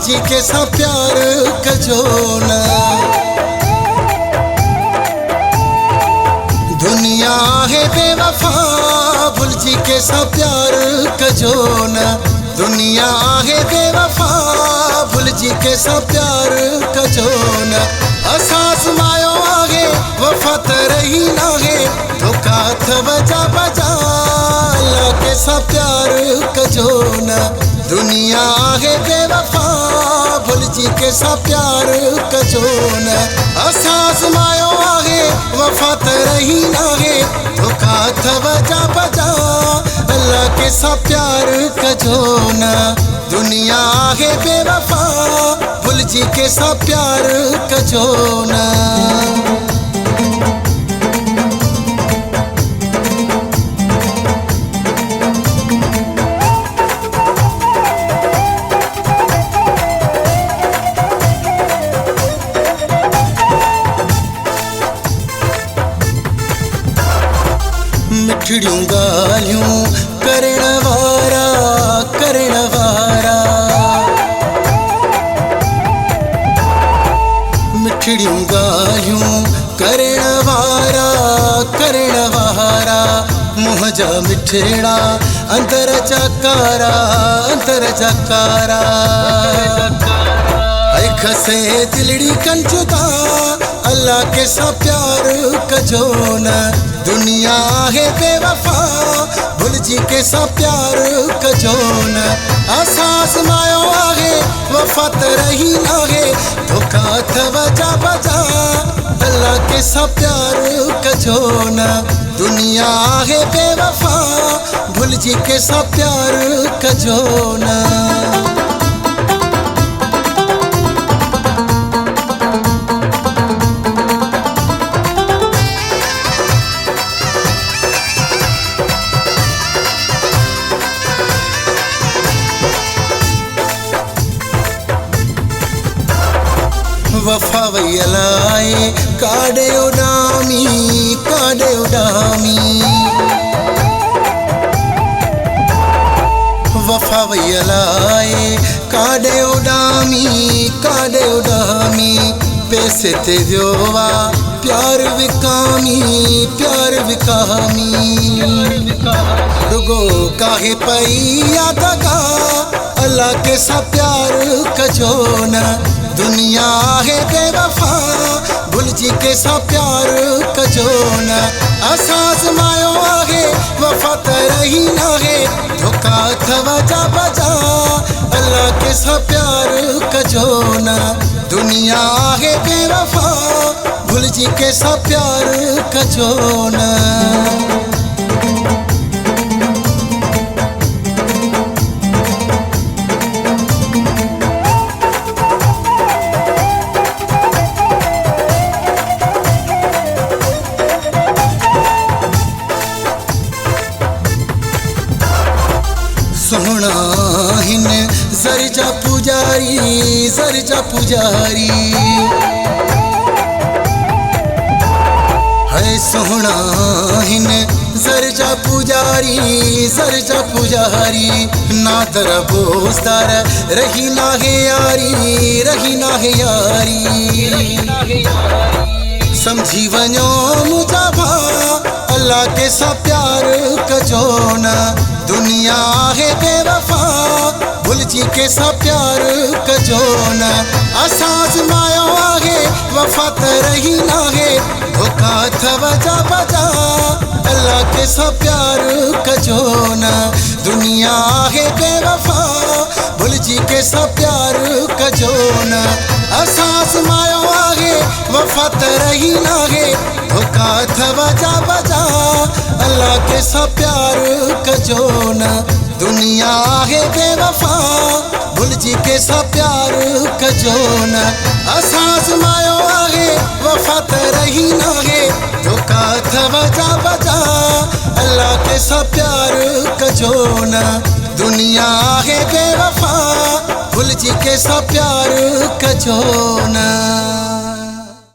जी के सा प्यार कजो न। दुनिया है बेवफा भूल जी के सा प्यार कजो न। दुनिया है बेवफा भूल जी के सा प्यार कजो न। असास मायो आहे वफा त रही ना है धोखा थ बजा बजा अल्लाह के सा प्यार कजो न। दुनिया है बेवफा भूल जी के सा प्यार कजो न। असास मायो आहे वफा त रही ना है धोखा थ बजा बजा अल्लाह के सा प्यार कजो न। दुनिया है बेवफा भूल जी के सा प्यार कजो न। मिठड़ियूं ॻाल्हियूं करण वारा करण वारा। मिठड़ियूं ॻाल्हियूं करण वारा करण वारा। मुंहं जा मिठड़ा अंदर जा कारा अंदर जा कारा। खसे दिलड़ी कन जुदा अल्लाह के सा प्यार कजो न। दुनिया है बेवफा भूल जी के सा प्यार कजो न। असास मायो आहे वफा त रही ना है धोखा थ बजा बजा अल्लाह के सा प्यार कजो न। दुनिया है बेवफा भूल जी के सा प्यार कजो न। वफा वयलाए काडे उडामी काडे उडामी। वफा वयलाए काडे उडामी काडे उडामी। पैसे ते व्योवा प्यार विकामी प्यार विकामी। रुगो काहे पई याद गा अल्लाह के सा प्यार कजो न। दुनिया है बेवफा भूल जी के सा प्यार कजो न। असास मायो आहे वफा त रही ना है धोखा थ बजा बजा अल्लाह के सा प्यार कजो न। दुनिया है बेवफा भूल जी के सा प्यार कजो न। सोहना हिन जर जा पुजारी जर जा पुजारी। है सोहना हिन जर जा पुजारी जर जा पुजारी। नादर बोस्तार रही ना है यारी रही ना है यारी। समझी वञो मुझा भा अल्लाह के सा प्यार कजो न। दुनिया है बेवफा भूल जी के सा प्यार कजो न। असास मायो आहे वफा त रही ना है धोखा थ बजा बजा अल्लाह के सा प्यार कजो न। दुनिया है बेवफा भूल जी के सा प्यार कजो न। असास मायो आहे वफा त रही ना है धोखा थ बजा बजा अल्लाह के सा प्यार कजो न। दुनिया है बेवफा भूल जी के सा प्यार कजो न। असास मायो आहे वफा त रही ना है धोखा थ बजा बजा अल्लाह के सा प्यार कजो न। दुनिया है बेवफा भूल जी के सा प्यार कजो न।